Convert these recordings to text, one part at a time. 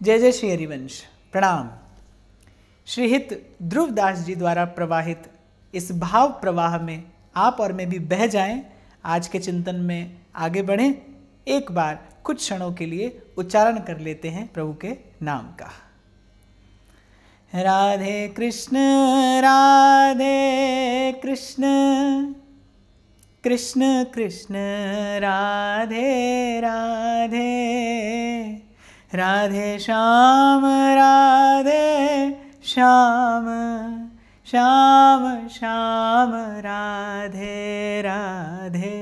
जय जय श्री हरिवंश। प्रणाम। श्रीहित ध्रुवदास जी द्वारा प्रवाहित इस भाव प्रवाह में आप और मैं भी बह जाएं। आज के चिंतन में आगे बढ़ें। एक बार कुछ क्षणों के लिए उच्चारण कर लेते हैं प्रभु के नाम का। राधे कृष्ण कृष्ण कृष्ण राधे राधे, राधे श्याम श्याम, श्याम श्याम राधे राधे।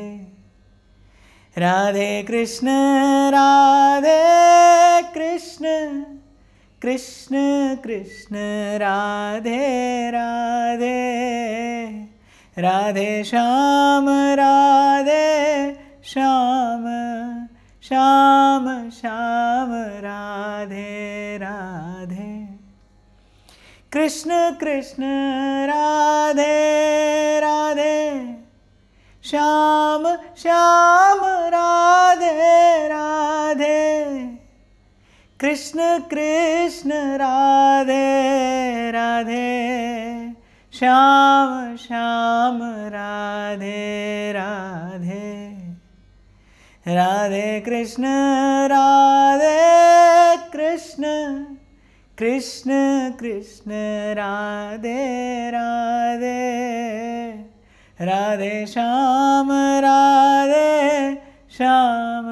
राधे कृष्ण कृष्ण कृष्ण राधे राधे, राधे श्याम श्याम, श्याम श्याम राधे राधे। कृष्ण कृष्ण राधे राधे, श्याम श्याम राधे राधे। कृष्ण कृष्ण राधे राधे, श्याम श्याम राधे राधे। राधे कृष्ण कृष्ण कृष्ण राधे राधे, राधे श्याम श्याम,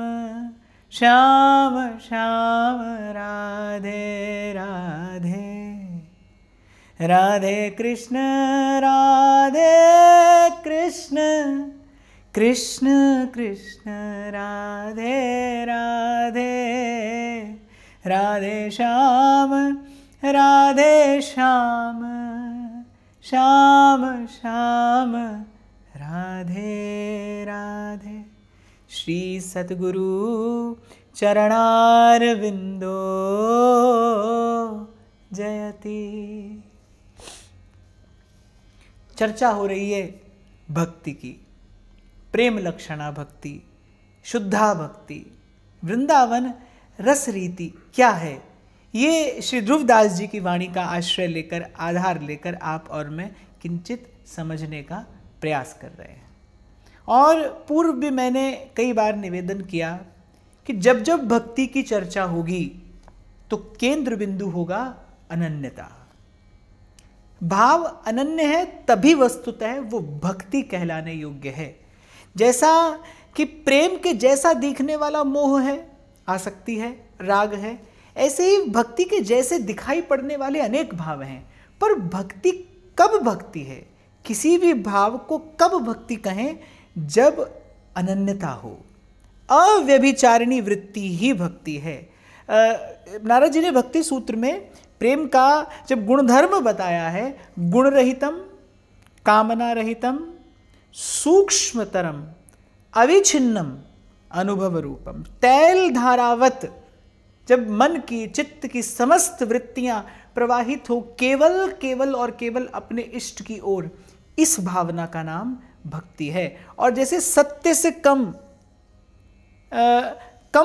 श्याम श्याम राधे राधे। राधे कृष्ण कृष्ण कृष्ण राधे राधे, राधे श्याम श्याम, श्याम श्याम राधे राधे। श्री सद्गुरु चरणारविंदो जयति। चर्चा हो रही है भक्ति की। प्रेम लक्षणा भक्ति, शुद्धा भक्ति, वृंदावन रस रीति क्या है, ये श्री ध्रुवदास जी की वाणी का आश्रय लेकर, आधार लेकर आप और मैं किंचित समझने का प्रयास कर रहे हैं। और पूर्व भी मैंने कई बार निवेदन किया कि जब जब भक्ति की चर्चा होगी तो केंद्र बिंदु होगा अनन्यता। भाव अनन्य है तभी वस्तुतः वो भक्ति कहलाने योग्य है। जैसा कि प्रेम के जैसा दिखने वाला मोह है, आसक्ति है, राग है, ऐसे ही भक्ति के जैसे दिखाई पड़ने वाले अनेक भाव हैं। पर भक्ति कब भक्ति है, किसी भी भाव को कब भक्ति कहें, जब अनन्यता हो। अव्यभिचारिणी वृत्ति ही भक्ति है। नारद जी ने भक्ति सूत्र में प्रेम का जब गुणधर्म बताया है, गुण रहितम, कामना रहितम, सूक्ष्मतरम, अविच्छिन्नम, अनुभव रूपम, तैल धारावत, जब मन की, चित्त की समस्त वृत्तियां प्रवाहित हो केवल केवल और केवल अपने इष्ट की ओर, इस भावना का नाम भक्ति है। और जैसे सत्य से कम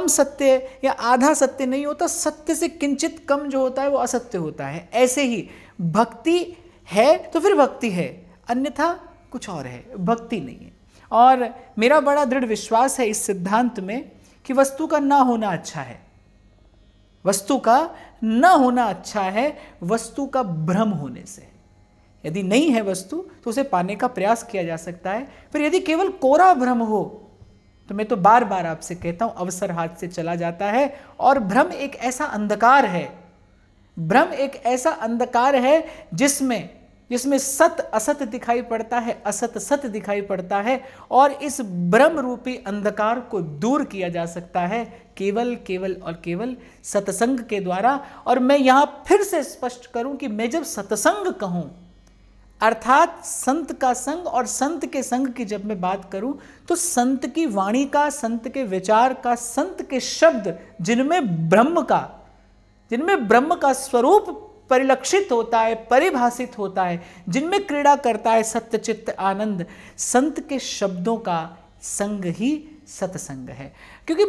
सत्य या आधा सत्य नहीं होता, सत्य से किंचित कम जो होता है वो असत्य होता है, ऐसे ही भक्ति है तो फिर भक्ति है, अन्यथा कुछ और है, भक्ति नहीं है। और मेरा बड़ा दृढ़ विश्वास है इस सिद्धांत में कि वस्तु का ना होना अच्छा है, वस्तु का न होना अच्छा है वस्तु का भ्रम होने से। यदि नहीं है वस्तु तो उसे पाने का प्रयास किया जा सकता है। फिर यदि केवल कोरा भ्रम हो तो मैं तो बार बार आपसे कहता हूं, अवसर हाथ से चला जाता है। और भ्रम एक ऐसा अंधकार है, भ्रम एक ऐसा अंधकार है जिसमें सत असत दिखाई पड़ता है, असत सत दिखाई पड़ता है। और इस भ्रम रूपी अंधकार को दूर किया जा सकता है केवल केवल और केवल सत्संग के द्वारा। और मैं यहां फिर से स्पष्ट करूं कि मैं जब सत्संग कहूं, अर्थात संत का संग और संत के संग की जब मैं बात करूं, तो संत की वाणी का, संत के विचार का, संत के शब्द जिनमें ब्रह्म का स्वरूप परिलक्षित होता है, परिभाषित होता है, जिनमें क्रीड़ा करता है सत्य चित्त आनंद, संत के शब्दों का संग ही सत्संग है। क्योंकि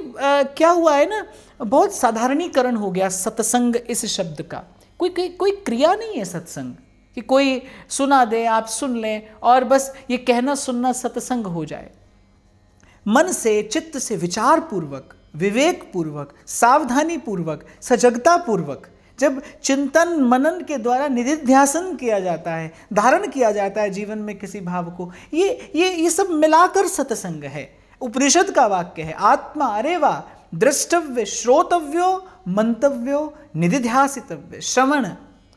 क्या हुआ है ना, बहुत साधारणीकरण हो गया सत्संग इस शब्द का। कोई क्रिया नहीं है सत्संग कि कोई सुना दे, आप सुन लें और बस ये कहना सुनना सत्संग हो जाए। मन से, चित्त से, विचार पूर्वक, विवेक पूर्वक, सावधानी पूर्वक, सजगता पूर्वक जब चिंतन मनन के द्वारा निधिध्यासन किया जाता है, धारण किया जाता है जीवन में किसी भाव को, ये सब मिलाकर सत्संग है। उपनिषद का वाक्य है, आत्मा अरे वाह द्रष्टव्य श्रोतव्यो मंतव्यो निधिध्यासितव्य।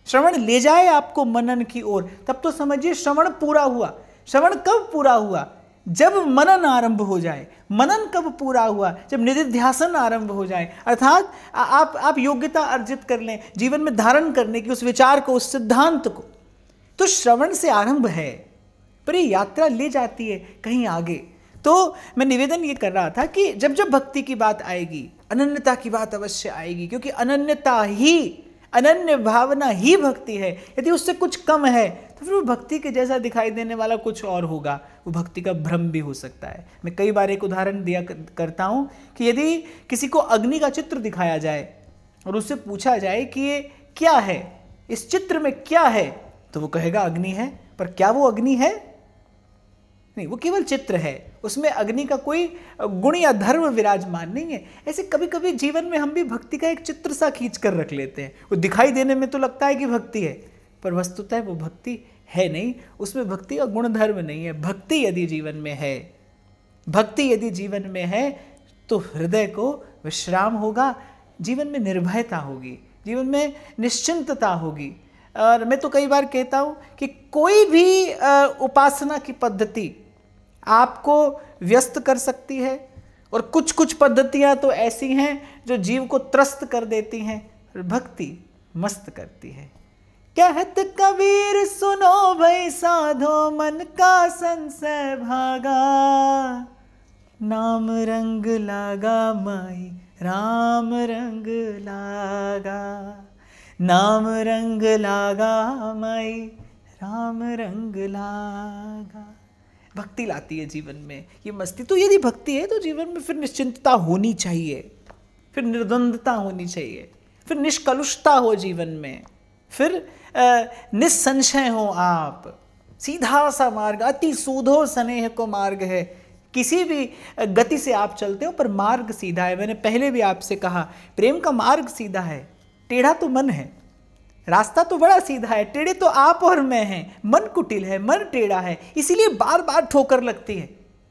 श्रवण ले जाए आपको मनन की ओर, तब तो समझिए श्रवण पूरा हुआ। श्रवण कब पूरा हुआ? जब मनन आरंभ हो जाए। मनन कब पूरा हुआ? जब निधिध्यासन आरंभ हो जाए, अर्थात आप योग्यता अर्जित कर लें जीवन में धारण करने की उस विचार को, उस सिद्धांत को। तो श्रवण से आरंभ है, पर ये यात्रा ले जाती है कहीं आगे। तो मैं निवेदन ये कर रहा था कि जब जब भक्ति की बात आएगी, अनन्यता की बात अवश्य आएगी, क्योंकि अनन्यता ही, अनन्य भावना ही भक्ति है। यदि उससे कुछ कम है तो फिर वो भक्ति के जैसा दिखाई देने वाला कुछ और होगा, वो भक्ति का भ्रम भी हो सकता है। मैं कई बार एक उदाहरण दिया करता हूँ कि यदि किसी को अग्नि का चित्र दिखाया जाए और उससे पूछा जाए कि ये क्या है, इस चित्र में क्या है, तो वो कहेगा अग्नि है। पर क्या वो अग्नि है? नहीं, वो केवल चित्र है, उसमें अग्नि का कोई गुण या धर्म विराजमान नहीं है। ऐसे कभी कभी जीवन में हम भी भक्ति का एक चित्र सा खींच कर रख लेते हैं। वो दिखाई देने में तो लगता है कि भक्ति है, पर वस्तुतः वो भक्ति है नहीं, उसमें भक्ति का गुण धर्म नहीं है। भक्ति यदि जीवन में है, भक्ति यदि जीवन में है तो हृदय को विश्राम होगा, जीवन में निर्भयता होगी, जीवन में निश्चिंतता होगी। और मैं तो कई बार कहता हूँ कि कोई भी उपासना की पद्धति आपको व्यस्त कर सकती है, और कुछ कुछ पद्धतियाँ तो ऐसी हैं जो जीव को त्रस्त कर देती हैं, भक्ति मस्त करती है। कहत कबीर सुनो भई साधो, मन का संशय भागा, नाम रंग लागा माई राम रंग लागा, नाम रंग लागा माई राम रंग लागा। भक्ति लाती है जीवन में ये मस्ती। तो यदि भक्ति है तो जीवन में फिर निश्चिंतता होनी चाहिए, फिर निर्द्वंदता होनी चाहिए, फिर निष्कलुषता हो जीवन में, फिर निस्संशय हो आप। सीधा सा मार्ग, अति सूधो स्नेह को मार्ग है। किसी भी गति से आप चलते हो पर मार्ग सीधा है। मैंने पहले भी आपसे कहा, प्रेम का मार्ग सीधा है, टेढ़ा तो मन है। रास्ता तो बड़ा सीधा है, टेढ़े तो आप और मैं हैं। मन कुटिल है, मन टेढ़ा है, इसीलिए बार बार ठोकर लगती है।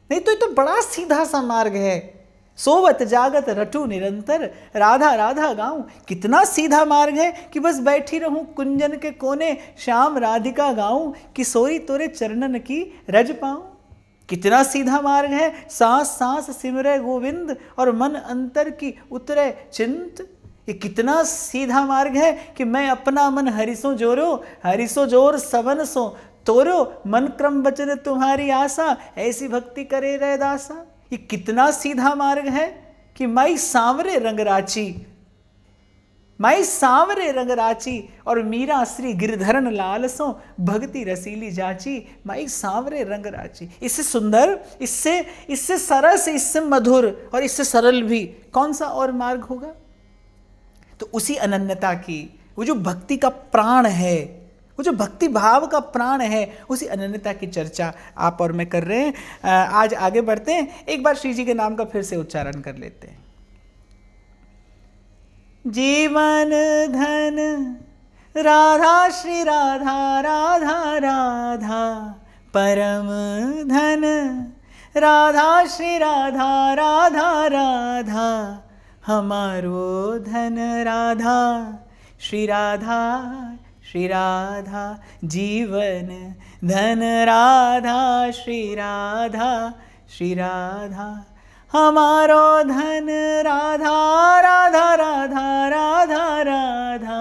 नहीं तो ये तो बड़ा सीधा सा मार्ग है। सोवत जागत रटू निरंतर, राधा राधा गाऊं। कितना सीधा मार्ग है कि बस बैठी रहूं कुंजन के कोने, श्याम राधिका गाऊं, किशोरी तोरे चरणन की रज पाऊं। कितना सीधा मार्ग है। सांस सांस सिमरे गोविंद, और मन अंतर की उतरे चिंत। ये कितना सीधा मार्ग है कि मैं अपना मन हरिसो जोरो, हरिसो जोर सवन सो तोरो, मन क्रम बचन तुम्हारी आशा, ऐसी भक्ति करे रे दासा। ये कितना सीधा मार्ग है कि माई सांवरे रंग राची, माई सांवरे रंग राची, और मीरा श्री गिरधरन लाल सो, भक्ति रसीली जाची, माई सांवरे रंग राची। इससे सुंदर, इससे सरस, इससे मधुर और इससे सरल भी कौन सा और मार्ग होगा? तो उसी अनन्यता की, वो जो भक्ति का प्राण है, वो जो भक्ति भाव का प्राण है, उसी अनन्यता की चर्चा आप और मैं कर रहे हैं। आज आगे बढ़ते हैं, एक बार श्री जी के नाम का फिर से उच्चारण कर लेते हैं। जीवन धन राधा श्री राधा, राधा राधा परम धन, राधा श्री राधा, राधा राधा हमारो धन, राधा श्री राधा, श्री राधा जीवन धन, राधा श्री राधा, श्री राधा हमारो धन, राधा राधा राधा, राधा राधा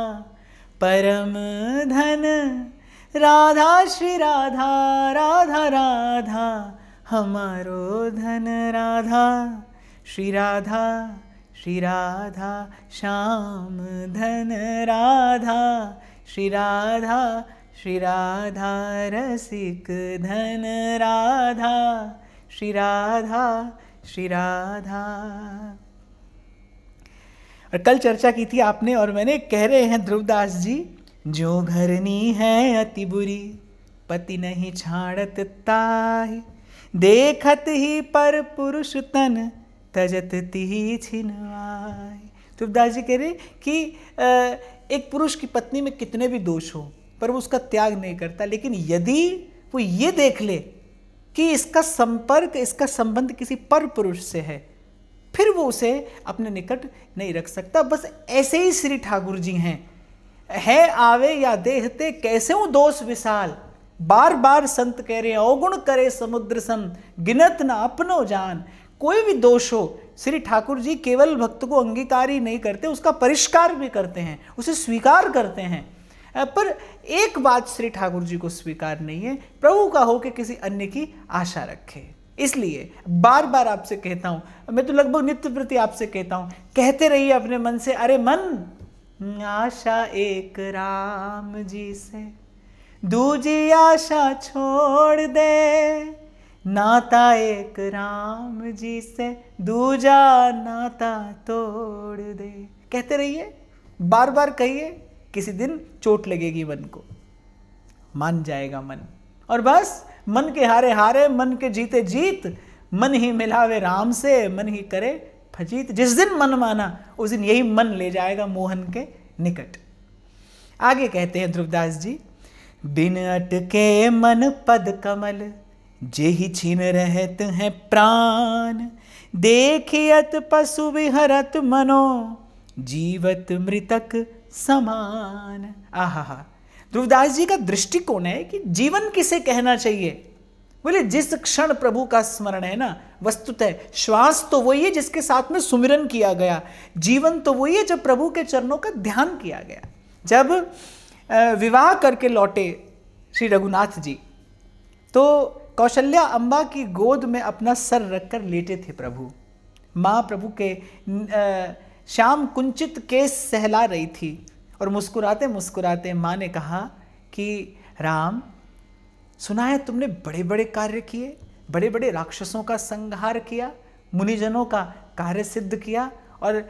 परम धन, राधा श्री राधा, राधा राधा हमारो धन, राधा श्री राधा, श्री राधा श्याम धन, राधा श्री राधा, श्री राधा रसिक धन, राधा श्री राधा, श्री राधा। और कल चर्चा की थी आपने और मैंने, कह रहे हैं ध्रुवदास जी, जो घरनी है अति बुरी, पति नहीं छाड़त ताहि, देखत ही पर पुरुष तन, तजत तिहि छिनवाई। ध्रुवदास जी कह रहे कि एक पुरुष की पत्नी में कितने भी दोष हो पर वो उसका त्याग नहीं करता, लेकिन यदि वो ये देख ले कि इसका संपर्क, इसका संबंध किसी पर पुरुष से है, फिर वो उसे अपने निकट नहीं रख सकता। बस ऐसे ही श्री ठाकुर जी हैं, है आवे या देहते कैसे हूँ दोष विशाल, बार बार संत कह रहे हैं, अवगुण करे समुद्र सम, गिनत न अपनो जान। कोई भी दोष हो, श्री ठाकुर जी केवल भक्त को अंगीकार ही नहीं करते, उसका परिष्कार भी करते हैं, उसे स्वीकार करते हैं। पर एक बात श्री ठाकुर जी को स्वीकार नहीं है, प्रभु का हो कि किसी अन्य की आशा रखे। इसलिए बार बार आपसे कहता हूं, मैं तो लगभग नित्य प्रति आपसे कहता हूं, कहते रहिए अपने मन से, अरे मन आशा एक राम जी से, दूजी आशा छोड़ दे, नाता एक राम जी से, दूजा नाता तोड़ दे। कहते रहिए, बार बार कहिए, किसी दिन चोट लगेगी मन को, मान जाएगा मन। और बस मन के हारे हारे, मन के जीते जीत, मन ही मिलावे राम से, मन ही करे फजीत। जिस दिन मन माना उस दिन यही मन ले जाएगा मोहन के निकट। आगे कहते हैं ध्रुवदास जी, बिन अटके मन पद कमल, जेहि छीन रहत हैं प्राण, देखियत पशु विहरत मनो, जीवत मृतक समान। आहा, ध्रुवदास जी का दृष्टिकोण है कि जीवन किसे कहना चाहिए। बोले जिस क्षण प्रभु का स्मरण है ना, वस्तुतः श्वास तो वही है जिसके साथ में सुमिरन किया गया, जीवन तो वही है जब प्रभु के चरणों का ध्यान किया गया। जब विवाह करके लौटे श्री रघुनाथ जी, तो कौशल्या अम्बा की गोद में अपना सर रखकर लेटे थे प्रभु। माँ प्रभु के श्याम कुंचित केस सहला रही थी और मुस्कुराते मुस्कुराते माँ ने कहा कि राम, सुना है तुमने बड़े बड़े कार्य किए, बड़े बड़े राक्षसों का संहार किया, मुनिजनों का कार्य सिद्ध किया, और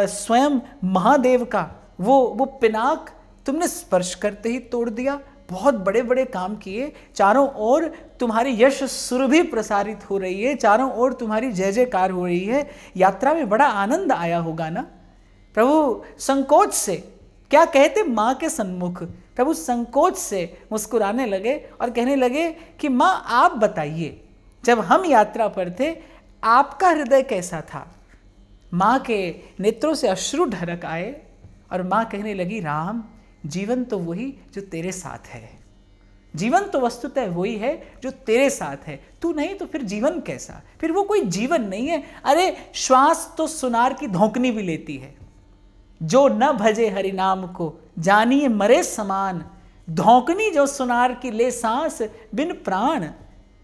स्वयं महादेव का वो पिनाक तुमने स्पर्श करते ही तोड़ दिया। बहुत बड़े बड़े काम किए, चारों ओर तुम्हारी यश सुरभि प्रसारित हो रही है, चारों ओर तुम्हारी जय जयकार हो रही है, यात्रा में बड़ा आनंद आया होगा ना। प्रभु संकोच से, क्या कहते माँ के सन्मुख, प्रभु संकोच से मुस्कुराने लगे और कहने लगे कि माँ आप बताइए, जब हम यात्रा पर थे आपका हृदय कैसा था। माँ के नेत्रों से अश्रु ढरक आए और माँ कहने लगी, राम, जीवन तो वही जो तेरे साथ है, जीवन तो वस्तुतः वही है जो तेरे साथ है, तू नहीं तो फिर जीवन कैसा, फिर वो कोई जीवन नहीं है। अरे श्वास तो सुनार की धौंकनी भी लेती है, जो न भजे हरि नाम को जानिए मरे समान, धौंकनी जो सुनार की ले सांस बिन प्राण।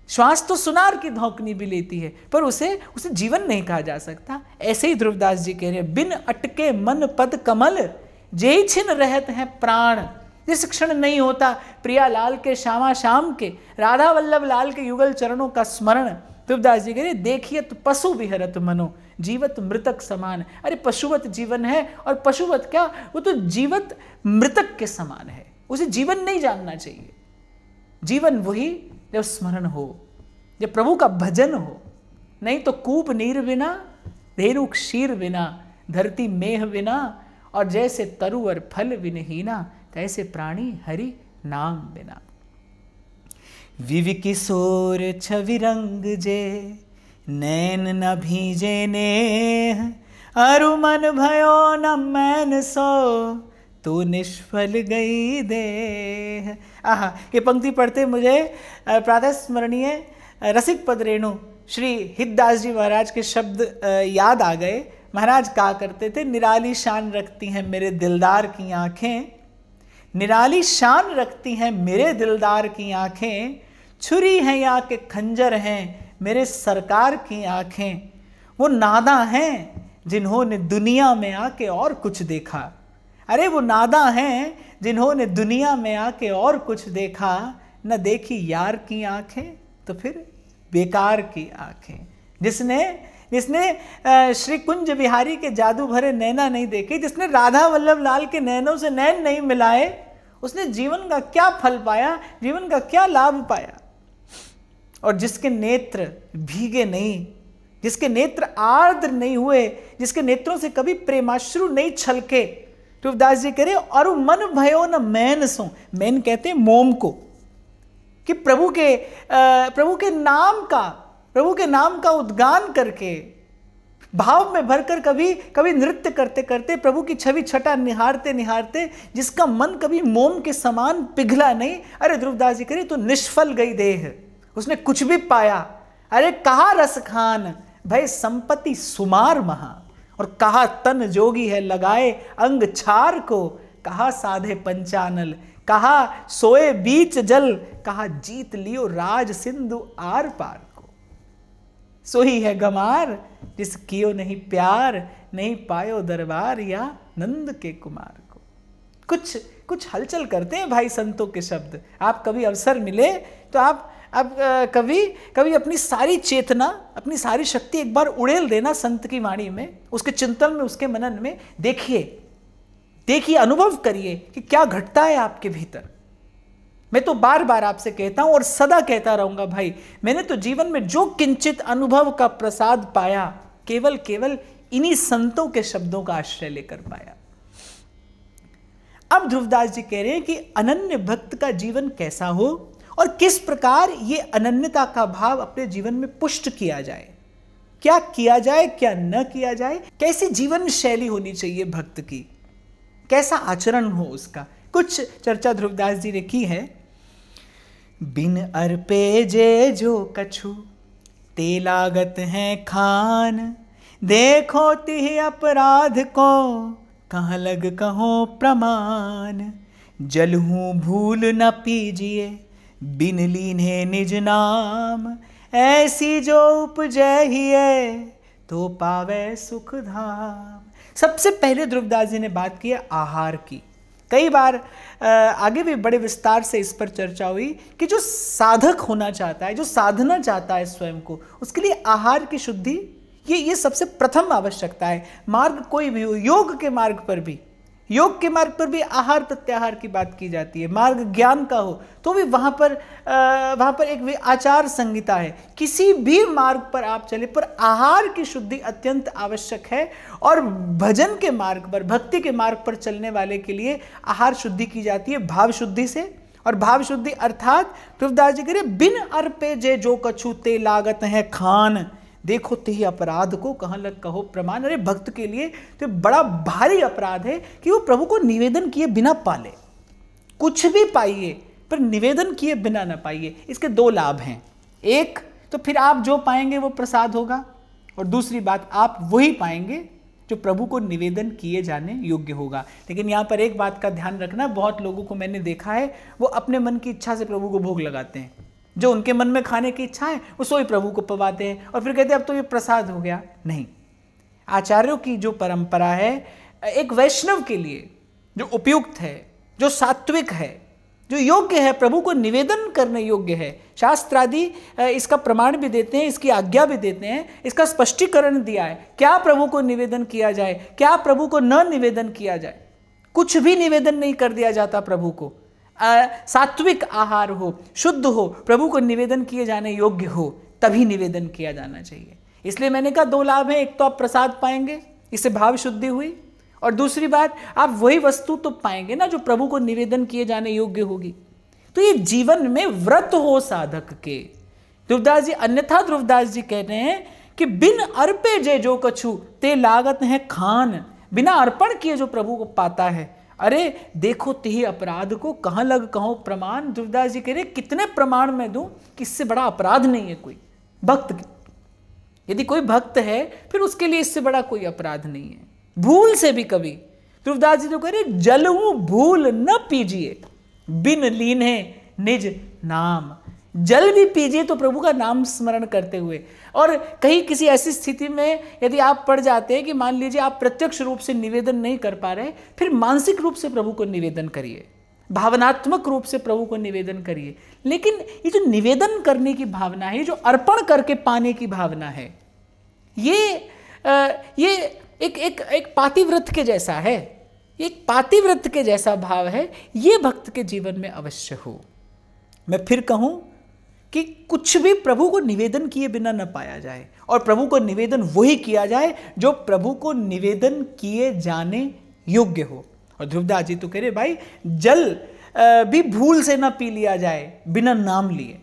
श्वास तो सुनार की धौंकनी भी लेती है पर उसे जीवन नहीं कहा जा सकता। ऐसे ही ध्रुवदास जी कह रहे हैं, बिन अटके मन पद कमल, जेहि छिन रहत हैं प्राण। जिस क्षण नहीं होता प्रिया लाल के, श्यामा श्याम के, राधा वल्लभ लाल के युगल चरणों का स्मरण, ध्रुवदास जी कह रहे देखिए तो पशु विहरत मनो, जीवत मृतक समान। अरे पशुवत जीवन है, और पशुवत क्या, वो तो जीवत मृतक के समान है, उसे जीवन नहीं जानना चाहिए। जीवन वही जब स्मरण हो, जब प्रभु का भजन हो, नहीं तो कूप नीर बिना, धेनु क्षीर बिना, धरती मेह बिना, और जैसे तरुवर फल विनहीना, तैसे प्राणी हरि नाम बिना। विवि किशोर छवि रंग जे, नैन न भीजे नेह, अरु मन भयो न मैन सो, तो निष्फल गई देह। आहा, ये पंक्ति पढ़ते मुझे प्रातः स्मरणीय रसिक पद रेणु श्री हितदास जी महाराज के शब्द याद आ गए। महाराज कहा करते थे, निराली शान रखती हैं मेरे दिलदार की आंखें, निराली शान रखती हैं मेरे दिलदार की आंखें, छुरी हैं या के खंजर हैं मेरे सरकार की आंखें। वो नादा हैं जिन्होंने दुनिया में आके और कुछ देखा। अरे वो नादा हैं जिन्होंने दुनिया में आके और कुछ देखा, न देखी यार की आंखें तो फिर बेकार की आंखें। जिसने जिसने श्री कुंज बिहारी के जादू भरे नैना नहीं देखे, जिसने राधा वल्लभ लाल के नैनों से नैन नहीं मिलाए, उसने जीवन का क्या फल पाया, जीवन का क्या लाभ पाया। और जिसके नेत्र भीगे नहीं, जिसके नेत्र आर्द्र नहीं हुए, जिसके नेत्रों से कभी प्रेमाश्रु नहीं छलके, तुलसीदास जी कह रहे और मन भयो न मैन सो, मैन कहते हैं मोम को, कि प्रभु के नाम का उद्गान करके भाव में भरकर कभी नृत्य करते करते प्रभु की छवि छटा निहारते निहारते जिसका मन कभी मोम के समान पिघला नहीं, अरे ध्रुवदास जी करे तो निष्फल गई देह, उसने कुछ भी पाया। अरे कहा रस खान भय संपत्ति सुमार महा, और कहा तन जोगी है लगाए अंग छार को, कहा साधे पंचानल, कहा सोए बीच जल, कहा जीत लियो राज सिंधु आर पार को। सोही है गमार जिस कियो नहीं प्यार, नहीं पायो दरबार या नंद के कुमार को। कुछ हलचल करते हैं भाई संतों के शब्द। आप कभी अवसर मिले तो आप कभी अपनी सारी चेतना, अपनी सारी शक्ति एक बार उड़ेल देना संत की वाणी में, उसके चिंतन में, उसके मनन में। देखिए, अनुभव करिए कि क्या घटता है आपके भीतर। मैं तो बार बार आपसे कहता हूं और सदा कहता रहूंगा भाई, मैंने तो जीवन में जो किंचित अनुभव का प्रसाद पाया, केवल इन्हीं संतों के शब्दों का आश्रय लेकर पाया। अब ध्रुवदास जी कह रहे हैं कि अनन्य भक्त का जीवन कैसा हो और किस प्रकार ये अनन्यता का भाव अपने जीवन में पुष्ट किया जाए, क्या किया जाए, क्या न किया जाए, कैसी जीवन शैली होनी चाहिए भक्त की, कैसा आचरण हो उसका। कुछ चर्चा ध्रुवदास जी ने की है। बिन अर्पे जे जो कछु ते लागत है खान, देखो तिहि अपराध को कहाँ लग कहो प्रमाण, जलहूँ भूल न पीजिए बिन लीन्हे निज नाम, ऐसी जो उपजै हिये तो पावे सुख धाम। सबसे पहले ध्रुवदास जी ने बात की है आहार की। कई बार आगे भी बड़े विस्तार से इस पर चर्चा हुई कि जो साधक होना चाहता है, जो साधना चाहता है स्वयं को, उसके लिए आहार की शुद्धि ये सबसे प्रथम आवश्यकता है। मार्ग कोई भी हो, योग के मार्ग पर भी आहार प्रत्याहार की बात की जाती है। मार्ग ज्ञान का हो तो भी वहाँ पर एक आचार संहिता है। किसी भी मार्ग पर आप चले पर आहार की शुद्धि अत्यंत आवश्यक है। और भजन के मार्ग पर, भक्ति के मार्ग पर चलने वाले के लिए आहार शुद्धि की जाती है भाव शुद्धि से। और भाव शुद्धि अर्थात ध्रुवदास जी कह रहे बिन अर्पे जे जो कछु ते लागत है खान, देखो तिहि अपराध को कहाँ लग कहो प्रमाण। अरे भक्त के लिए तो बड़ा भारी अपराध है कि वो प्रभु को निवेदन किए बिना पाले। कुछ भी पाइए पर निवेदन किए बिना न पाइए। इसके दो लाभ हैं। एक तो फिर आप जो पाएंगे वो प्रसाद होगा, और दूसरी बात आप वही पाएंगे जो प्रभु को निवेदन किए जाने योग्य होगा। लेकिन यहाँ पर एक बात का ध्यान रखना, बहुत लोगों को मैंने देखा है वो अपने मन की इच्छा से प्रभु को भोग लगाते हैं। जो उनके मन में खाने की इच्छा है वो सोई प्रभु को पवाते हैं और फिर कहते हैं अब तो ये प्रसाद हो गया। नहीं, आचार्यों की जो परंपरा है एक वैष्णव के लिए जो उपयुक्त है, जो सात्विक है, जो योग्य है, प्रभु को निवेदन करने योग्य है। शास्त्रादि इसका प्रमाण भी देते हैं, इसकी आज्ञा भी देते हैं, इसका स्पष्टीकरण दिया है क्या प्रभु को निवेदन किया जाए, क्या प्रभु को न निवेदन किया जाए। कुछ भी निवेदन नहीं कर दिया जाता प्रभु को। सात्विक आहार हो, शुद्ध हो, प्रभु को निवेदन किए जाने योग्य हो, तभी निवेदन किया जाना चाहिए। इसलिए मैंने कहा दो लाभ हैं। एक तो आप प्रसाद पाएंगे, इससे भाव शुद्धि हुई, और दूसरी बात आप वही वस्तु तो पाएंगे ना जो प्रभु को निवेदन किए जाने योग्य होगी। तो ये जीवन में व्रत हो साधक के। ध्रुवदास जी, अन्यथा ध्रुवदास जी कह रहे हैं कि बिन अर्पे जे जो कछु ते लागत है खान, बिना अर्पण किए जो प्रभु को पाता है, अरे देखो तिहि अपराध को कहाँ लग कहो प्रमाण। ध्रुवदास जी कह रहे कितने प्रमाण मैं दूं कि इससे बड़ा अपराध नहीं है कोई भक्त। यदि कोई भक्त है फिर उसके लिए इससे बड़ा कोई अपराध नहीं है। भूल से भी कभी, ध्रुवदास जी तो कह रहे जलहूं भूल न पीजिए बिन लीन्हे निज नाम। जल भी पीजिए तो प्रभु का नाम स्मरण करते हुए। और कहीं किसी ऐसी स्थिति में यदि आप पड़ जाते हैं कि मान लीजिए आप प्रत्यक्ष रूप से निवेदन नहीं कर पा रहे, फिर मानसिक रूप से प्रभु को निवेदन करिए, भावनात्मक रूप से प्रभु को निवेदन करिए। लेकिन ये जो निवेदन करने की भावना है, जो अर्पण करके पाने की भावना है, ये एक पातिव्रत के जैसा है, एक पातिव्रत के जैसा भाव है, ये भक्त के जीवन में अवश्य हो। मैं फिर कहूं कि कुछ भी प्रभु को निवेदन किए बिना न पाया जाए, और प्रभु को निवेदन वही किया जाए जो प्रभु को निवेदन किए जाने योग्य हो। और ध्रुवदास जी तो कह रहे भाई जल भी भूल से ना पी लिया जाए बिना नाम लिए,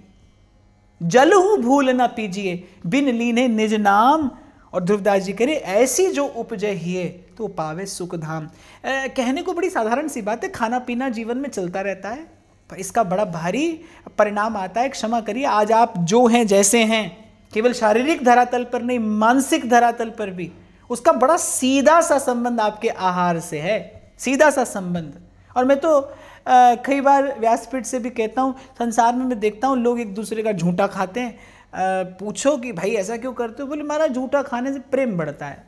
जल हूं भूल ना पीजिए बिन लीने निज नाम। और ध्रुवदास जी कह रहे ऐसी जो उपजय हिए तो पावे सुख धाम। कहने को बड़ी साधारण सी बात है, खाना पीना जीवन में चलता रहता है, पर इसका बड़ा भारी परिणाम आता है। क्षमा करिए, आज आप जो हैं जैसे हैं, केवल शारीरिक धरातल पर नहीं, मानसिक धरातल पर भी उसका बड़ा सीधा सा संबंध आपके आहार से है, सीधा सा संबंध। और मैं तो कई बार व्यासपीठ से भी कहता हूँ, संसार में मैं देखता हूँ लोग एक दूसरे का झूठा खाते हैं। पूछो कि भाई ऐसा क्यों करते हो, बोले हमारा झूठा खाने से प्रेम बढ़ता है।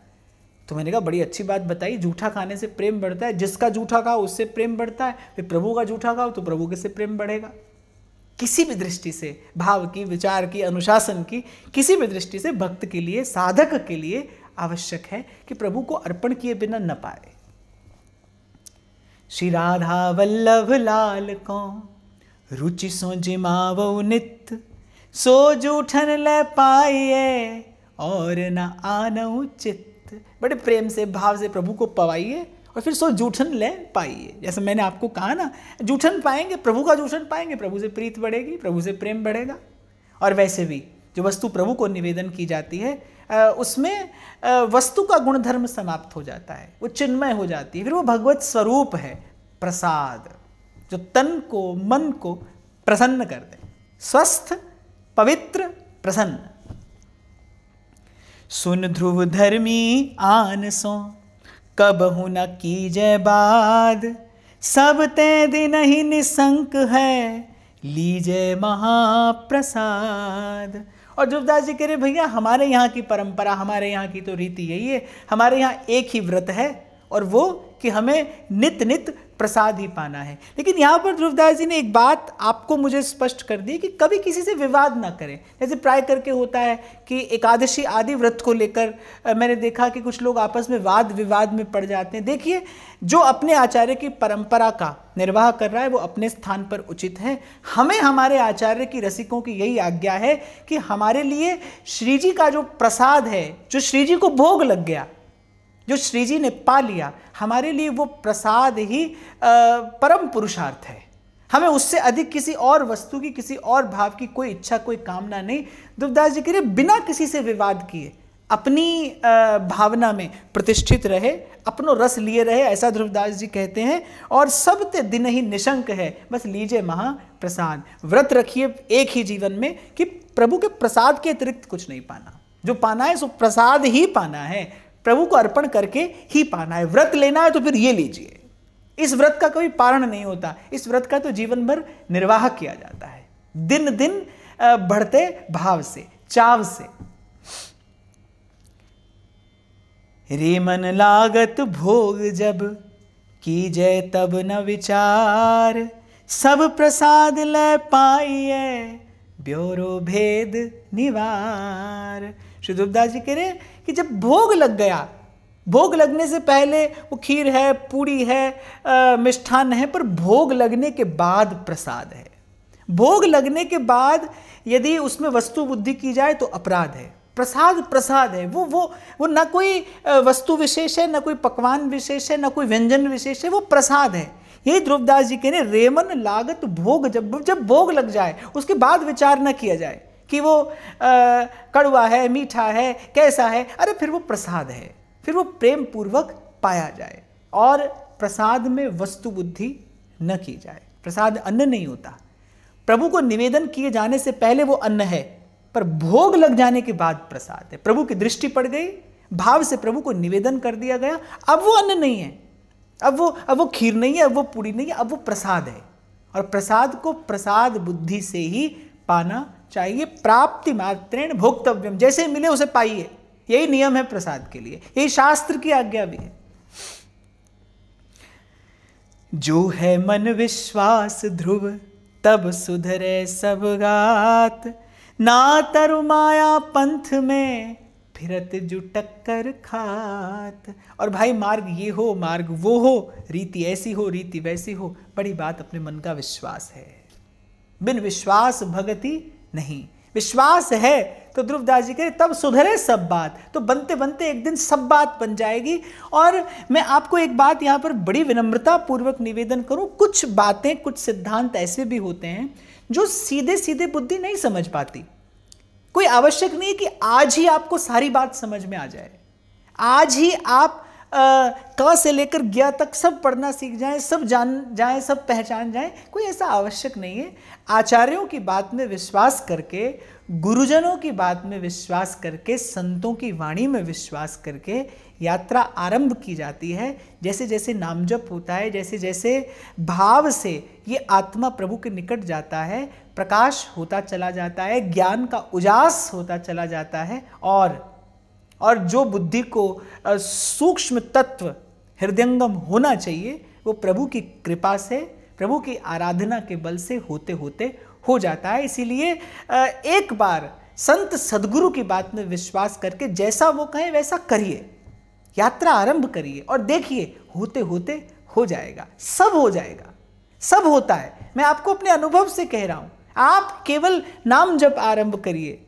तो मैंने कहा बड़ी अच्छी बात बताई, झूठा खाने से प्रेम बढ़ता है, जिसका झूठा खाओ उससे प्रेम बढ़ता है, फिर प्रभु का झूठा खाओ तो प्रभु के से प्रेम बढ़ेगा। किसी भी दृष्टि से, भाव की, विचार की, अनुशासन की, किसी भी दृष्टि से भक्त के लिए, साधक के लिए आवश्यक है कि प्रभु को अर्पण किए बिना न पाए। श्री राधा वल्लभ लाल को रुचि सो जिमावो नित, सो जूठन ले पाइए और न आनऊ चित्त। बड़े प्रेम से, भाव से प्रभु को पवाइए और फिर सो जूठन ले पाइए। जैसे मैंने आपको कहा ना, जूठन पाएंगे, प्रभु का जूठन पाएंगे, प्रभु से प्रीत बढ़ेगी, प्रभु से प्रेम बढ़ेगा। और वैसे भी जो वस्तु प्रभु को निवेदन की जाती है उसमें वस्तु का गुणधर्म समाप्त हो जाता है, वो चिन्मय हो जाती है, फिर वो भगवत स्वरूप है, प्रसाद, जो तन को, मन को प्रसन्न कर दे, स्वस्थ, पवित्र, प्रसन्न। सुन ध्रुव धर्मी आन सो, कबहु न कीजय बाद, सब ते दिन ही निसंक है, लीजय महाप्रसाद। और ध्रुवदास जी कह रहे भैया हमारे यहाँ की परंपरा, हमारे यहाँ की तो रीति यही है, हमारे यहाँ एक ही व्रत है और वो कि हमें नित नित प्रसाद ही पाना है। लेकिन यहाँ पर ध्रुवदास जी ने एक बात आपको मुझे स्पष्ट कर दी कि कभी किसी से विवाद ना करें। जैसे प्राय करके होता है कि एकादशी आदि व्रत को लेकर मैंने देखा कि कुछ लोग आपस में वाद विवाद में पड़ जाते हैं। देखिए, जो अपने आचार्य की परंपरा का निर्वाह कर रहा है वो अपने स्थान पर उचित है। हमें हमारे आचार्य की रसिकों की यही आज्ञा है कि हमारे लिए श्री जी का जो प्रसाद है, जो श्री जी को भोग लग गया, जो श्री जी ने पा लिया, हमारे लिए वो प्रसाद ही परम पुरुषार्थ है। हमें उससे अधिक किसी और वस्तु की, किसी और भाव की कोई इच्छा, कोई कामना नहीं। ध्रुवदास जी कह रहे बिना किसी से विवाद किए अपनी भावना में प्रतिष्ठित रहे, अपनो रस लिए रहे, ऐसा ध्रुवदास जी कहते हैं। और सब ते दिन ही निशंक है, बस लीजिए महाप्रसाद। व्रत रखिए एक ही जीवन में कि प्रभु के प्रसाद के अतिरिक्त कुछ नहीं पाना, जो पाना है सो प्रसाद ही पाना है, प्रभु को अर्पण करके ही पाना है। व्रत लेना है तो फिर ये लीजिए। इस व्रत का कोई पारण नहीं होता, इस व्रत का तो जीवन भर निर्वाह किया जाता है, दिन दिन बढ़ते भाव से, चाव से। रे मन लागत भोग जब, कीजय तब न विचार, सब प्रसाद ले पाइए, ब्योरो भेद निवार। श्री ध्रुवदास जी कह रहे कि जब भोग लग गया, भोग लगने से पहले वो खीर है, पूड़ी है, मिष्ठान है, पर भोग लगने के बाद प्रसाद है। भोग लगने के बाद यदि उसमें वस्तु बुद्धि की जाए तो अपराध है। प्रसाद प्रसाद है, वो ना कोई वस्तु विशेष है, ना कोई पकवान विशेष है, ना कोई व्यंजन विशेष है, वो प्रसाद है। यही ध्रुवदास जी कह रहे रेमन लागत भोग जब भोग लग जाए उसके बाद विचार न किया जाए कि वो कड़वा है, मीठा है, कैसा है, अरे फिर वो प्रसाद है, फिर वो प्रेम पूर्वक पाया जाए। और प्रसाद में वस्तु बुद्धि न की जाए। प्रसाद अन्न नहीं होता, प्रभु को निवेदन किए जाने से पहले वो अन्न है, पर भोग लग जाने के बाद प्रसाद है। प्रभु की दृष्टि पड़ गई, भाव से प्रभु को निवेदन कर दिया गया, अब वो अन्न नहीं है, अब वो खीर नहीं है, अब वो पूरी नहीं है, अब वो प्रसाद है। और प्रसाद को प्रसाद बुद्धि से ही पाना चाहिए। प्राप्ति मात्रेण भोक्तव्यम, जैसे मिले उसे पाइए, यही नियम है प्रसाद के लिए, यही शास्त्र की आज्ञा भी है। जो है मन विश्वास ध्रुव, तब सुधरे सब गात, ना तरु माया पंथ में, फिरत जो टक्कर खात। और भाई मार्ग ये हो, मार्ग वो हो, रीति ऐसी हो, रीति वैसी हो, बड़ी बात अपने मन का विश्वास है। बिन विश्वास भगति नहीं। विश्वास है तो ध्रुवदास जी कहे तब सुधरे सब बात। तो बनते बनते एक दिन सब बात बन जाएगी। और मैं आपको एक बात यहाँ पर बड़ी विनम्रता पूर्वक निवेदन करूँ, कुछ बातें, कुछ सिद्धांत ऐसे भी होते हैं जो सीधे सीधे बुद्धि नहीं समझ पाती। कोई आवश्यक नहीं है कि आज ही आपको सारी बात समझ में आ जाए, आज ही आप क से लेकर ज्ञ तक सब पढ़ना सीख जाएं, सब जान जाएं, सब पहचान जाएं। कोई ऐसा आवश्यक नहीं है। आचार्यों की बात में विश्वास करके, गुरुजनों की बात में विश्वास करके, संतों की वाणी में विश्वास करके यात्रा आरंभ की जाती है। जैसे जैसे नाम जप होता है, जैसे जैसे भाव से ये आत्मा प्रभु के निकट जाता है, प्रकाश होता चला जाता है, ज्ञान का उजास होता चला जाता है। और जो बुद्धि को सूक्ष्म तत्व हृदयंगम होना चाहिए वो प्रभु की कृपा से, प्रभु की आराधना के बल से होते होते हो जाता है। इसीलिए एक बार संत सद्गुरु की बात में विश्वास करके जैसा वो कहें वैसा करिए, यात्रा आरंभ करिए और देखिए होते होते हो जाएगा, सब हो जाएगा, सब होता है। मैं आपको अपने अनुभव से कह रहा हूं, आप केवल नाम जप आरंभ करिए।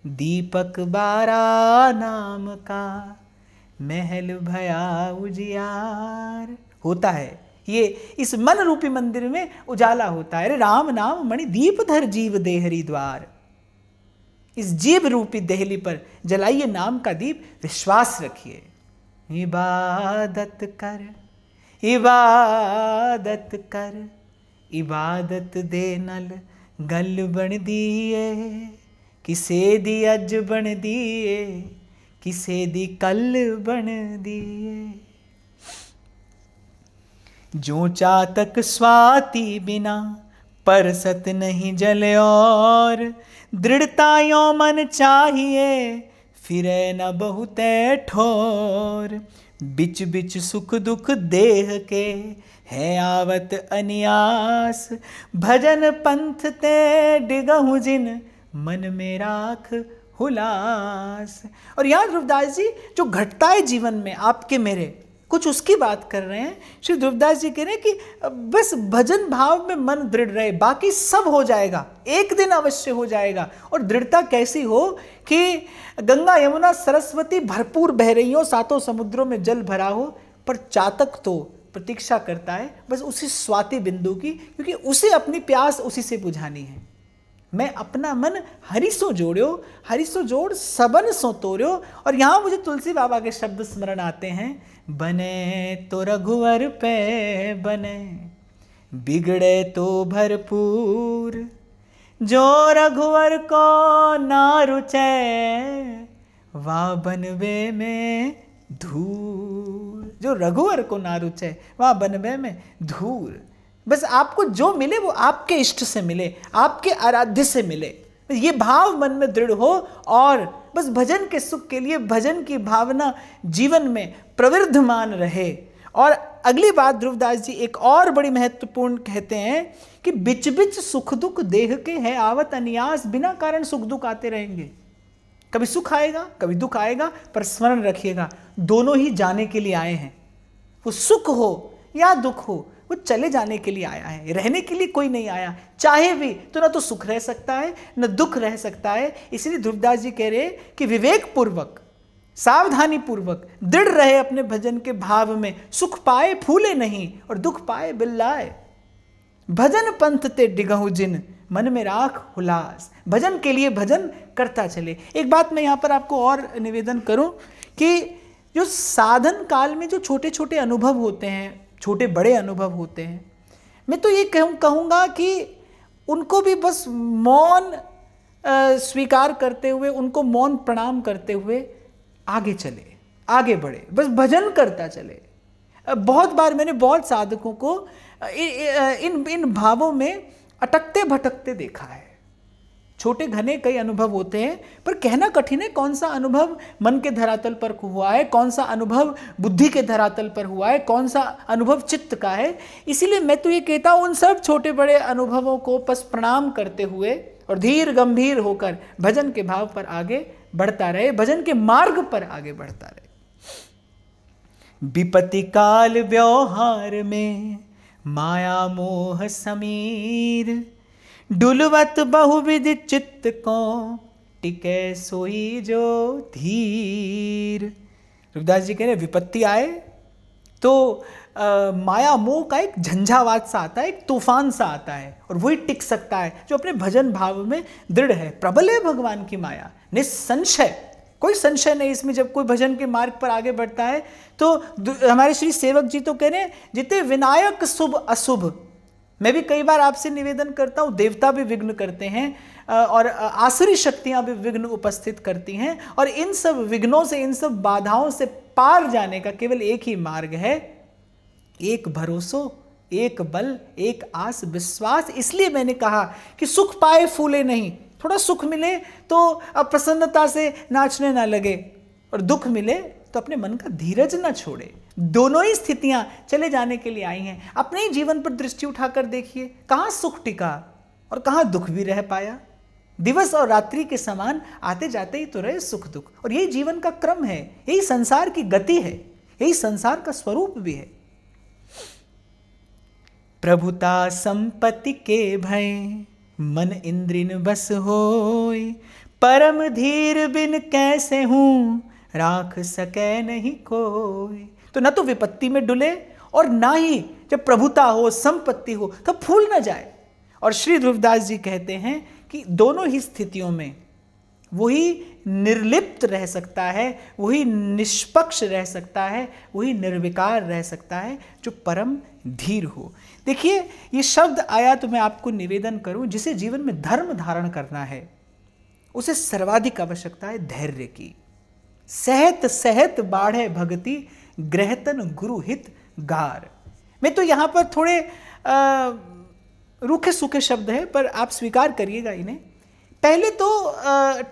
दीपक बारा नाम का महल भया उजियार, होता है ये इस मन रूपी मंदिर में उजाला होता है। अरे राम नाम मणि दीप धर जीव देहरी द्वार, इस जीव रूपी देहली पर जलाइए नाम का दीप, विश्वास रखिए। इबादत कर, इबादत कर, इबादत दे नल गल बन दिए, किसे दी अज बन दिए, किसे दी कल बन दिए। जो चातक स्वाति बिना परसत नहीं जले, और दृढ़ता यो मन चाहिए फिरे न बहुते ठोर। बिच बिच सुख दुख देह के है आवत अनियास, भजन पंथ ते डिगहु जिन मन में राख हुलास। और यहाँ ध्रुवदास जी जो घटता है जीवन में आपके मेरे, कुछ उसकी बात कर रहे हैं। श्री ध्रुवदास जी कह रहे हैं कि बस भजन भाव में मन दृढ़ रहे, बाकी सब हो जाएगा, एक दिन अवश्य हो जाएगा। और दृढ़ता कैसी हो कि गंगा यमुना सरस्वती भरपूर बह रही हो, सातों समुद्रों में जल भरा हो, पर चातक तो प्रतीक्षा करता है बस उसी स्वाति बिंदु की, क्योंकि उसे अपनी प्यास उसी से बुझानी है। मैं अपना मन हरि सो जोड़्यो, हरि सो जोड़ सबन सो तोड़्यो। और यहाँ मुझे तुलसी बाबा के शब्द स्मरण आते हैं, बने तो रघुवर पे बने, बिगड़े तो भरपूर, जो रघुवर को ना रुचे, वहाँ बनवे में धूर। जो रघुवर को ना रुचे वहाँ बनवे में धूर। बस आपको जो मिले वो आपके इष्ट से मिले, आपके आराध्य से मिले, ये भाव मन में दृढ़ हो और बस भजन के सुख के लिए भजन की भावना जीवन में प्रवृद्धमान रहे। और अगली बात ध्रुवदास जी एक और बड़ी महत्वपूर्ण कहते हैं कि बिच बिच सुख दुख देह के है आवत अनियास, बिना कारण सुख दुख आते रहेंगे, कभी सुख आएगा कभी दुख आएगा, पर स्मरण रखिएगा दोनों ही जाने के लिए आए हैं। वो सुख हो या दुख हो वो चले जाने के लिए आया है, रहने के लिए कोई नहीं आया। चाहे भी तो ना तो सुख रह सकता है न दुख रह सकता है। इसलिए ध्रुवदास जी कह रहे हैं कि विवेक पूर्वक सावधानी पूर्वक दृढ़ रहे अपने भजन के भाव में, सुख पाए फूले नहीं और दुख पाए बिल्लाए। भजन पंथ ते डिगहु जिन मन में राख हुलास, भजन के लिए भजन करता चले। एक बात मैं यहाँ पर आपको और निवेदन करूँ कि जो साधन काल में जो छोटे छोटे अनुभव होते हैं, छोटे बड़े अनुभव होते हैं, मैं तो ये कहूँगा कि उनको भी बस मौन स्वीकार करते हुए, उनको मौन प्रणाम करते हुए आगे चले, आगे बढ़े, बस भजन करता चले। बहुत बार मैंने बहुत साधकों को इन भावों में अटकते भटकते देखा है। छोटे घने कई अनुभव होते हैं, पर कहना कठिन है कौन सा अनुभव मन के धरातल पर हुआ है, कौन सा अनुभव बुद्धि के धरातल पर हुआ है, कौन सा अनुभव चित्त का है। इसीलिए मैं तो ये कहता हूँ उन सब छोटे बड़े अनुभवों को बस प्रणाम करते हुए और धीर गंभीर होकर भजन के भाव पर आगे बढ़ता रहे, भजन के मार्ग पर आगे बढ़ता रहे। विपत्ति काल व्यवहार में माया मोह समीर, डुलवत बहुविध चित्त को टिके सोई जो धीर। रविदास जी कह रहे विपत्ति आए तो माया मोह का एक झंझावात सा आता है, एक तूफान सा आता है, और वही टिक सकता है जो अपने भजन भाव में दृढ़ है। प्रबल है भगवान की माया, निस्संशय, कोई संशय नहीं इसमें। जब कोई भजन के मार्ग पर आगे बढ़ता है तो हमारे श्री सेवक जी तो कह रहे हैं जिते विनायक शुभ अशुभ। मैं भी कई बार आपसे निवेदन करता हूँ, देवता भी विघ्न करते हैं और आसुरी शक्तियां भी विघ्न उपस्थित करती हैं, और इन सब विघ्नों से, इन सब बाधाओं से पार जाने का केवल एक ही मार्ग है, एक भरोसो, एक बल, एक आस विश्वास। इसलिए मैंने कहा कि सुख पाए फूले नहीं, थोड़ा सुख मिले तो अप्रसन्नता से नाचने ना लगे, और दुख मिले तो अपने मन का धीरज ना छोड़े। दोनों ही स्थितियां चले जाने के लिए आई हैं। अपने ही जीवन पर दृष्टि उठाकर देखिए, कहाँ सुख टिका और कहाँ दुख भी रह पाया। दिवस और रात्रि के समान आते जाते ही तो रहे सुख दुख, और यही जीवन का क्रम है, यही संसार की गति है, यही संसार का स्वरूप भी है। प्रभुता संपत्ति के भय मन इंद्रिन बस होय, परम धीर बिन कैसे हूं राख सके नहीं कोई। तो न तो विपत्ति में डुले और ना ही जब प्रभुता हो, संपत्ति हो, तब फूल न जाए। और श्री ध्रुवदास जी कहते हैं कि दोनों ही स्थितियों में वही निर्लिप्त रह सकता है, वही निष्पक्ष रह सकता है, वही निर्विकार रह सकता है जो परम धीर हो। देखिए ये शब्द आया तो मैं आपको निवेदन करूं, जिसे जीवन में धर्म धारण करना है उसे सर्वाधिक आवश्यकता है धैर्य की। सहत सहत बाढ़े भगति, ग्रहतन गुरु हित गार। मैं तो यहाँ पर थोड़े रूखे सूखे शब्द हैं, पर आप स्वीकार करिएगा इन्हें। पहले तो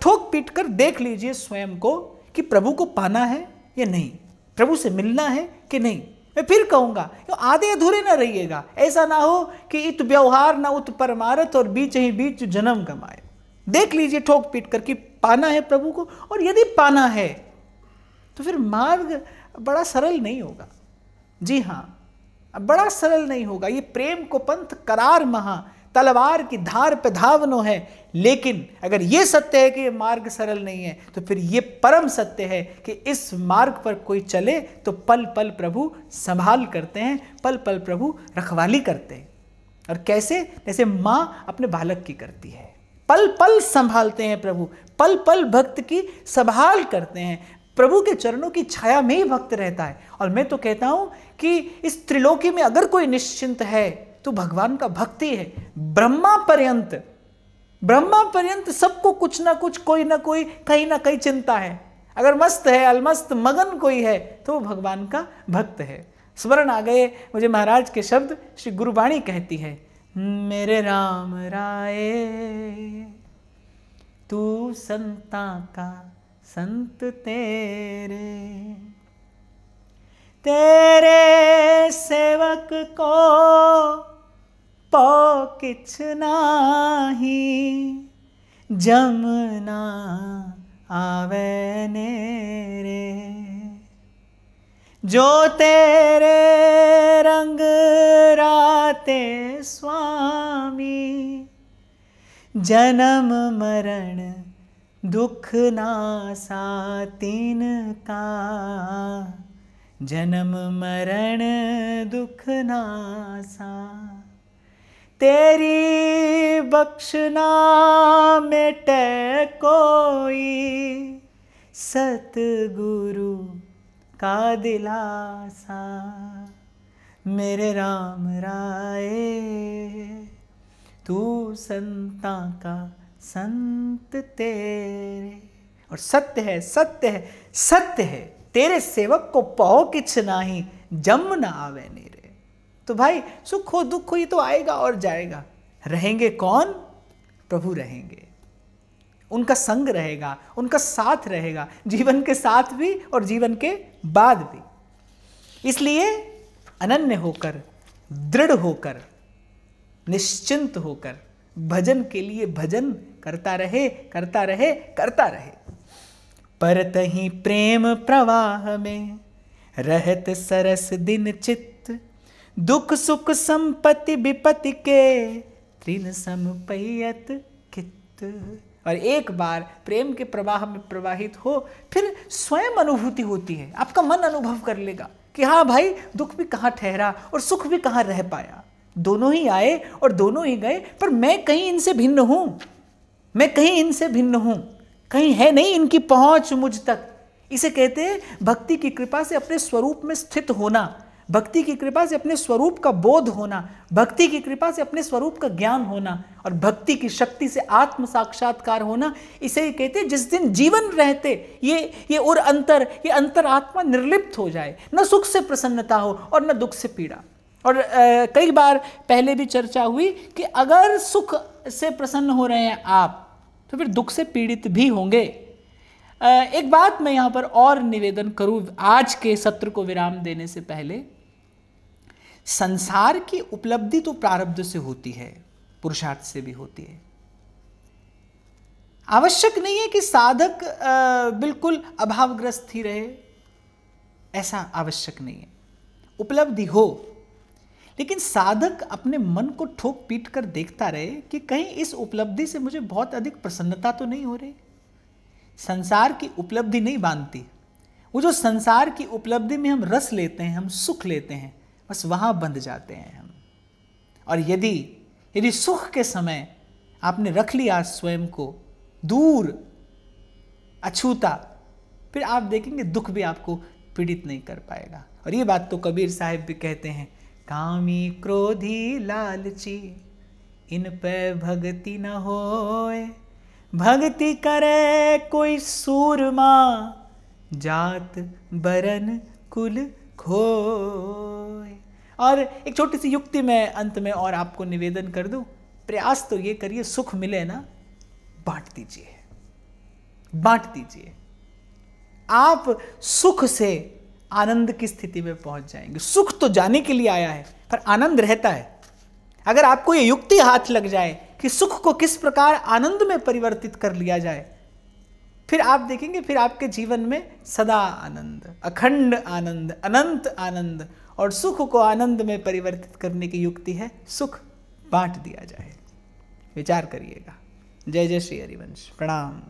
ठोक पीट कर देख लीजिए स्वयं को कि प्रभु को पाना है या नहीं, प्रभु से मिलना है कि नहीं। मैं फिर कहूँगा तो आधे अधूरे ना रहिएगा। ऐसा ना हो कि इत व्यवहार ना उत परमारथ और बीच ही बीच जन्म गमाए। देख लीजिए ठोक पीट कर कि पाना है प्रभु को, और यदि पाना है तो फिर मार्ग बड़ा सरल नहीं होगा। जी हाँ, बड़ा सरल नहीं होगा। ये प्रेम को पंथ करार महा, तलवार की धार पे धावनो है। लेकिन अगर ये सत्य है कि ये मार्ग सरल नहीं है, तो फिर ये परम सत्य है कि इस मार्ग पर कोई चले तो पल पल प्रभु संभाल करते हैं, पल पल प्रभु रखवाली करते हैं। और कैसे? जैसे माँ अपने बालक की करती है, पल पल संभालते हैं प्रभु, पल पल भक्त की संभाल करते हैं। प्रभु के चरणों की छाया में ही भक्त रहता है। और मैं तो कहता हूं कि इस त्रिलोकी में अगर कोई निश्चिंत है तो भगवान का भक्ति है। ब्रह्मा पर्यंत सबको कुछ ना कुछ, कोई ना कोई, कहीं ना कहीं चिंता है। अगर मस्त है, अलमस्त मगन कोई है तो वो भगवान का भक्त है। स्मरण आ गए मुझे महाराज के शब्द, श्री गुरुवाणी कहती है, मेरे राम राय तू संता का संत तेरे सेवक को पौ किछ नाही, जमुना आवे नेरे। जो तेरे रंग राते स्वामी, जन्म मरण दुख नासा तिनका, जन्म मरण दुख नासा। तेरी बख्शना मिटे कोई, सतगुरु का दिलासा। मेरे राम राय तू संता का संत तेरे। और सत्य है, सत्य है, सत्य है, तेरे सेवक को पौ किछ नाही, जम न आवे नेरे। तो भाई सुख हो दुख हो ये तो आएगा और जाएगा, रहेंगे कौन? प्रभु रहेंगे, उनका संग रहेगा, उनका साथ रहेगा, जीवन के साथ भी और जीवन के बाद भी। इसलिए अनन्य होकर, दृढ़ होकर, निश्चिंत होकर भजन के लिए भजन करता रहे, करता रहे, करता रहे। परतहि प्रेम प्रवाह में रहत सरस दिन चित्त, दुख सुख संपत्ति विपत्ति के तृण समपयत कित्त। और एक बार प्रेम के प्रवाह में प्रवाहित हो, फिर स्वयं अनुभूति होती है, आपका मन अनुभव कर लेगा कि हाँ भाई, दुख भी कहाँ ठहरा और सुख भी कहाँ रह पाया, दोनों ही आए और दोनों ही गए, पर मैं कहीं इनसे भिन्न हूं, मैं कहीं इनसे भिन्न हूं, कहीं है नहीं इनकी पहुंच मुझ तक। इसे कहते हैं भक्ति की कृपा से अपने स्वरूप में स्थित होना, भक्ति की कृपा से अपने स्वरूप का बोध होना, भक्ति की कृपा से अपने स्वरूप का ज्ञान होना और भक्ति की शक्ति से आत्म साक्षात्कार होना। इसे कहते हैं जिस दिन जीवन रहते ये और ये अंतरात्मा निर्लिप्त हो जाए, न सुख से प्रसन्नता हो और न दुख से पीड़ा। और कई बार पहले भी चर्चा हुई कि अगर सुख से प्रसन्न हो रहे हैं आप, तो फिर दुख से पीड़ित भी होंगे। एक बात मैं यहाँ पर और निवेदन करूँ आज के सत्र को विराम देने से पहले। संसार की उपलब्धि तो प्रारब्ध से होती है, पुरुषार्थ से भी होती है। आवश्यक नहीं है कि साधक बिल्कुल अभावग्रस्त ही रहे, ऐसा आवश्यक नहीं है। उपलब्धि हो, लेकिन साधक अपने मन को ठोक पीट कर देखता रहे कि कहीं इस उपलब्धि से मुझे बहुत अधिक प्रसन्नता तो नहीं हो रही। संसार की उपलब्धि नहीं बांधती, वो जो संसार की उपलब्धि में हम रस लेते हैं, हम सुख लेते हैं, बस वहां बंध जाते हैं हम। और यदि सुख के समय आपने रख लिया स्वयं को दूर अछूता, फिर आप देखेंगे दुख भी आपको पीड़ित नहीं कर पाएगा। और ये बात तो कबीर साहिब भी कहते हैं, कामी क्रोधी लालची इन पे भगति न होए, भक्ति करे कोई सूरमा जात बरन कुल खोए। और एक छोटी सी युक्ति मैं अंत में और आपको निवेदन कर दूं, प्रयास तो ये करिए, सुख मिले ना बांट दीजिए, बांट दीजिए। आप सुख से आनंद की स्थिति में पहुंच जाएंगे। सुख तो जाने के लिए आया है, पर आनंद रहता है। अगर आपको ये युक्ति हाथ लग जाए कि सुख को किस प्रकार आनंद में परिवर्तित कर लिया जाए, फिर आप देखेंगे फिर आपके जीवन में सदा आनंद, अखंड आनंद, अनंत आनंद। और सुख को आनंद में परिवर्तित करने की युक्ति है सुख बांट दिया जाए। विचार करिएगा। जय जय श्री हरिवंश। प्रणाम।